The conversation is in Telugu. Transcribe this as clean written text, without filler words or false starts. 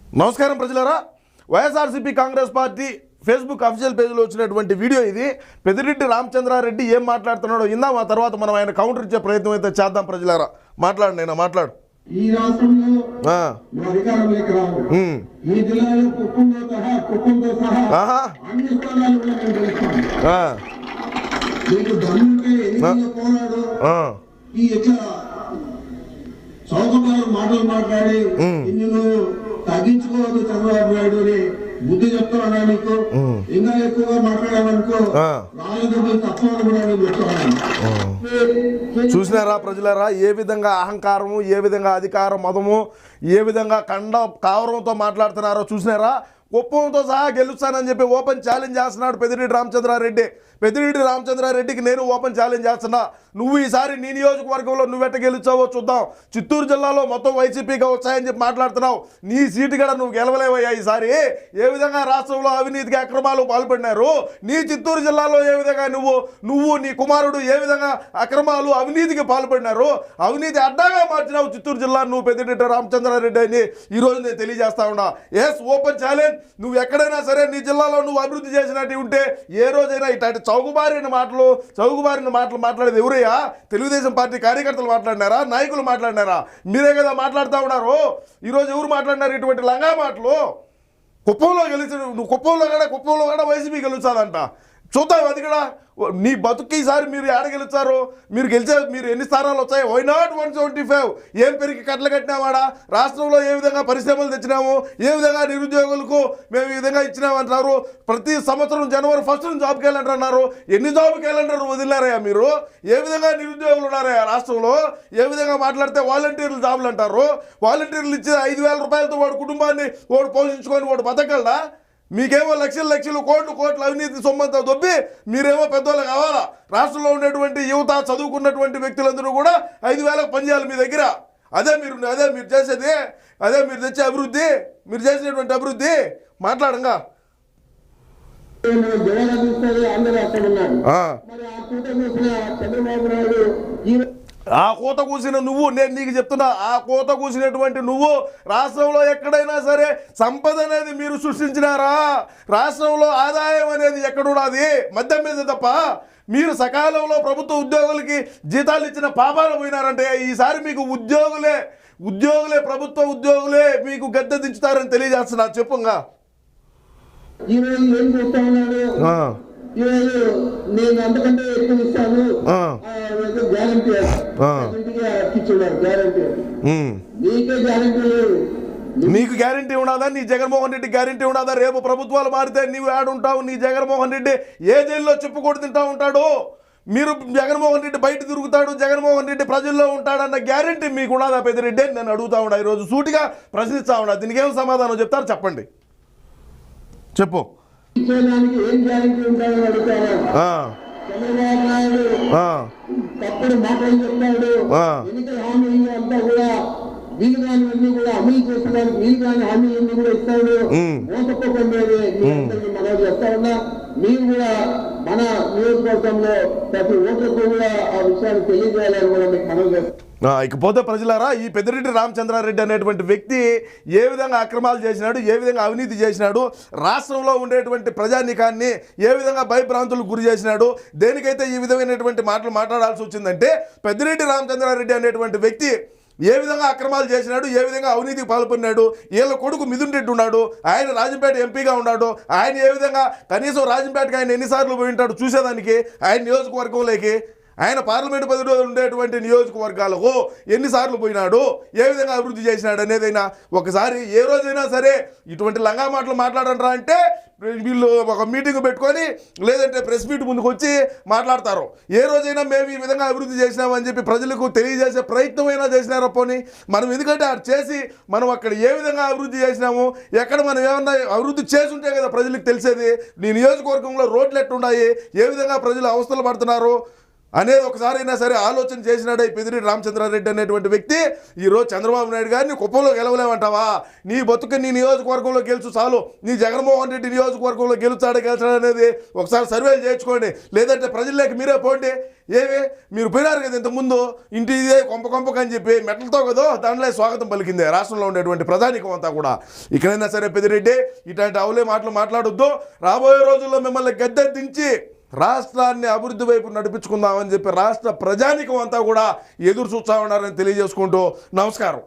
నమస్కారం ప్రజలారా. YSRCP Congress party Facebook official పేజ్లో వచ్చినటువంటి వీడియో ఇది. పెద్దిరెడ్డి రామచంద్రారెడ్డి ఏం మాట్లాడుతున్నాడో ఇందాం, ఆ తర్వాత మనం ఆయన కౌంటర్ ఇచ్చే ప్రయత్నం అయితే చేద్దాం. ప్రజలారా మాట్లాడండి, నేను మాట్లాడు. ఈ రాష్ట్రంలో అధికారంలోకి రావు. ఈ జిల్లాలో కుప్పంతో సహా అన్ని స్థానాలు కూడా మేము గెలుస్తాం. మీకు దమ్ముంటే ఎన్నికల్లో పోరాడు. ఈ ఇట్లా చౌకబారు మాటలు మాట్లాడి నిన్ను తగ్గించుకోవద్దు చంద్రబాబు నాయుడు అని బుద్ధి చెప్తున్నా. నీకు ఇంకా ఎక్కువగా మాట్లాడాలనుకో రాజు తప్పని కూడా నేను చెప్తున్నాను. చూసినారా ప్రజలారా, ఏ విధంగా అహంకారము, ఏ విధంగా అధికార మదము, ఏ విధంగా కండ కావరంతో మాట్లాడుతున్నారో చూసినారా. కుప్పంతో సహా గెలుస్తానని చెప్పి ఓపెన్ ఛాలెంజ్ చేస్తున్నాడు పెద్దిరెడ్డి రామచంద్రారెడ్డి. పెద్దిరెడ్డి రామచంద్రారెడ్డికి నేను ఓపెన్ ఛాలెంజ్ చేస్తున్నా. నువ్వు ఈసారి నీ నియోజకవర్గంలో నువ్వెట్ట గెలుచావో చూద్దాం. చిత్తూరు జిల్లాలో మొత్తం వైసీపీగా వచ్చాయని చెప్పి మాట్లాడుతున్నావు. నీ సీటు కూడా నువ్వు గెలవలేవయ్యా ఈసారి. ఏ విధంగా రాష్ట్రంలో అవినీతికి అక్రమాలు పాల్పడినారు, నీ చిత్తూరు జిల్లాలో ఏ విధంగా నువ్వు నీ కుమారుడు ఏ విధంగా అక్రమాలు అవినీతికి పాల్పడినారు, అవినీతి అడ్డాగా మార్చినావు చిత్తూరు జిల్లా నువ్వు పెద్దిరెడ్డి రామచంద్రారెడ్డి అని ఈరోజు నేను తెలియజేస్తా ఉన్నా. Yes, open challenge. నువ్వు ఎక్కడైనా సరే నీ జిల్లాలో నువ్వు అభివృద్ధి చేసినట్టు ఉంటే ఏ రోజైనా ఇట్లాంటి చౌకబారిన మాటలు మాట్లాడేది ఎవరయ్యా? తెలుగుదేశం పార్టీ కార్యకర్తలు మాట్లాడినారా? నాయకులు మాట్లాడినారా? మీరే కదా మాట్లాడుతూ ఉన్నారు. ఈరోజు ఎవరు మాట్లాడినారు ఇటువంటి లంగా మాటలు? కుప్పంలో గెలిచి నువ్వు కుప్పంలో కూడా వైసీపీ గెలుస్తాదంట. చూద్దాం అది కూడా. నీ బతుకు ఈసారి మీరు ఏడ గెలుస్తారు? మీరు ఎన్ని స్థానాలు వచ్చాయి? Why not 175? ఏం పెరిగి కట్టలు కట్టినావాడా? రాష్ట్రంలో ఏ విధంగా పరిశ్రమలు తెచ్చినాము, ఏ విధంగా నిరుద్యోగులకు మేము ఈ విధంగా ఇచ్చినామంటున్నారు. ప్రతి సంవత్సరం జనవరి 1 నుంచి జాబ్ క్యాలెండర్ అన్నారు. ఎన్ని జాబ్ క్యాలెండర్ వదిలేరయ్యా మీరు? ఏ విధంగా నిరుద్యోగులు ఉన్నారయ్యా రాష్ట్రంలో? ఏ విధంగా మాట్లాడితే వాలంటీర్లు జాబులు అంటారు. వాలంటీర్లు ఇచ్చే 5,000 రూపాయలతో వాడు కుటుంబాన్ని వాడు పోషించుకొని వాడు బతకగలడా? మీకేమో లక్షలు కోట్లు అవినీతి సొమ్మంతా దొబ్బి మీరేమో పెద్దోళ్ళు కావాలా? రాష్ట్రంలో ఉండేటువంటి యువత, చదువుకున్నటువంటి వ్యక్తులందరూ కూడా 5,000 పనిచేయాలి మీ దగ్గర. అదే మీరు చేసేది, అదే మీరు తెచ్చే అభివృద్ధి, మీరు చేసినటువంటి అభివృద్ధి. మాట్లాడంగా. ఆ కోత కూసిన నువ్వు, నేను నీకు చెప్తున్నా, ఆ కోత కూసినటువంటి నువ్వు రాష్ట్రంలో ఎక్కడైనా సరే సంపద అనేది మీరు సృష్టించినారా? రాష్ట్రంలో ఆదాయం అనేది ఎక్కడున్నది? మద్యం మీద తప్ప. మీరు సకాలంలో ప్రభుత్వ ఉద్యోగులకి జీతాలు ఇచ్చిన పాపాలు పోయినారంటే ఈసారి మీకు ఉద్యోగులే ప్రభుత్వ ఉద్యోగులే మీకు గద్దె దించుతారని తెలియజేస్తున్నా. చెప్పుగా. నేను అంతకంటే ఎక్కువ ఇస్తాను గ్యారంటీ గ్యారంటీ. నీకే గ్యారంటీ లేదు. నీకు గ్యారంటీ ఉండదా? నీ జగన్మోహన్ రెడ్డి గ్యారంటీ ఉండదా? రేపు ప్రభుత్వాలు మారితే నీవు ఆడుంటావు. నీ జగన్మోహన్ రెడ్డి ఏ జైల్లో చెప్పుకొడు తింటా ఉంటాడు. మీరు జగన్మోహన్ రెడ్డి బయట తిరుగుతాడు, జగన్మోహన్ రెడ్డి ప్రజల్లో ఉంటాడన్న గ్యారంటీ మీకు ఉండదా పెద్దిరెడ్డి? నేను అడుగుతా ఉన్నా, ఈరోజు సూటిగా ప్రశ్నిస్తా ఉన్నా. దీనికి ఏం సమాధానం చెప్తారు చెప్పండి, చెప్పు. ఏం గ్యారంటీ ఉంటాడని అడుగుతారా? చంద్రబాబు నాయుడు తప్పుడు మాటలు చెప్తాడు. ఎన్నికల హామీలు అంతా కూడా వీలు కానివన్నీ కూడా అమలు చేసేదానికి వీలు కాని హామీలన్నీ కూడా ఇస్తాడు. మోసపోకుండా మనం చెప్తా ఉన్నా. మీరు కూడా మన నియోజకవర్గంలో ప్రతి ఓటర్కు కూడా ఆ విషయాన్ని తెలియజేయాలని కూడా మీకు మనం చేస్తాం. ఇకపోతే ప్రజలారా, ఈ పెద్దిరెడ్డి రామచంద్రారెడ్డి అనేటువంటి వ్యక్తి ఏ విధంగా అక్రమాలు చేసినాడు, ఏ విధంగా అవినీతి చేసినాడు, రాష్ట్రంలో ఉండేటువంటి ప్రజానీకాన్ని ఏ విధంగా భయభ్రాంతులకు గురి చేసినాడు, దేనికైతే ఈ విధమైనటువంటి మాటలు మాట్లాడాల్సి వచ్చిందంటే పెద్దిరెడ్డి రామచంద్రారెడ్డి అనేటువంటి వ్యక్తి ఏ విధంగా అక్రమాలు చేసినాడు, ఏ విధంగా అవినీతికి పాల్పడినాడు. వీళ్ళ కొడుకు మిథున్ రెడ్డి ఉన్నాడు, ఆయన రాజంపేట ఎంపీగా ఉన్నాడు. ఆయన ఏ విధంగా కనీసం రాజంపేటకి ఆయన ఎన్నిసార్లు పోయి ఉంటాడు చూసేదానికి, ఆయన నియోజకవర్గంలోకి, ఆయన పార్లమెంటు పరిధిలో ఉండేటువంటి నియోజకవర్గాలకు ఎన్నిసార్లు పోయినాడు, ఏ విధంగా అభివృద్ధి చేసినాడు అనేదైనా ఒకసారి ఏ రోజైనా సరే ఇటువంటి లంగా మాటలు మాట్లాడంటారా అంటే వీళ్ళు ఒక మీటింగ్ పెట్టుకొని లేదంటే ప్రెస్ మీట్ ముందుకు వచ్చి మాట్లాడతారు. ఏ రోజైనా మేము ఈ విధంగా అభివృద్ధి చేసినామని చెప్పి ప్రజలకు తెలియజేసే ప్రయత్నమైనా చేసినారో పోనీ. మనం ఎందుకంటే అది చేసి మనం అక్కడ ఏ విధంగా అభివృద్ధి చేసినాము, ఎక్కడ మనం ఏమన్నా అభివృద్ధి చేసి ఉంటే కదా ప్రజలకు తెలిసేది. నీ నియోజకవర్గంలో రోడ్లు ఎట్లున్నాయి, ఏ విధంగా ప్రజలు అవస్థలు పడుతున్నారు, అనేది ఒకసారైనా సరే ఆలోచన చేసినాడే పెద్దిరెడ్డి రామచంద్రారెడ్డి అనేటువంటి వ్యక్తి ఈరోజు చంద్రబాబు నాయుడు గారిని కుప్పంలో గెలవలేమంటావా? నీ బతుకు నీ నియోజకవర్గంలో గెలుచు చాలు, నీ జగన్మోహన్ రెడ్డి నియోజకవర్గంలో గెలుస్తాడు అనేది ఒకసారి సర్వేలు చేయించుకోండి, లేదంటే ప్రజల్లోకి మీరే పోండి. ఏమి మీరు పోయినారు కదా ఇంతకుముందు, ఇంటి ఇదే కొంపకని చెప్పి మెట్లతో కదో దాంట్లో స్వాగతం పలికిందే రాష్ట్రంలో ఉండేటువంటి ప్రధానికం అంతా కూడా. ఇక్కడైనా సరే పెద్దిరెడ్డి ఇట్లాంటి అవలే మాటలు మాట్లాడొద్దు. రాబోయే రోజుల్లో మిమ్మల్ని గద్దె దించి రాష్ట్రాన్ని అభివృద్ధి వైపు నడిపించుకుందామని చెప్పి రాష్ట్ర ప్రజానికం అంతా కూడా ఎదురు చూస్తూ ఉన్నారని తెలియజేసుకుంటూ నమస్కారం.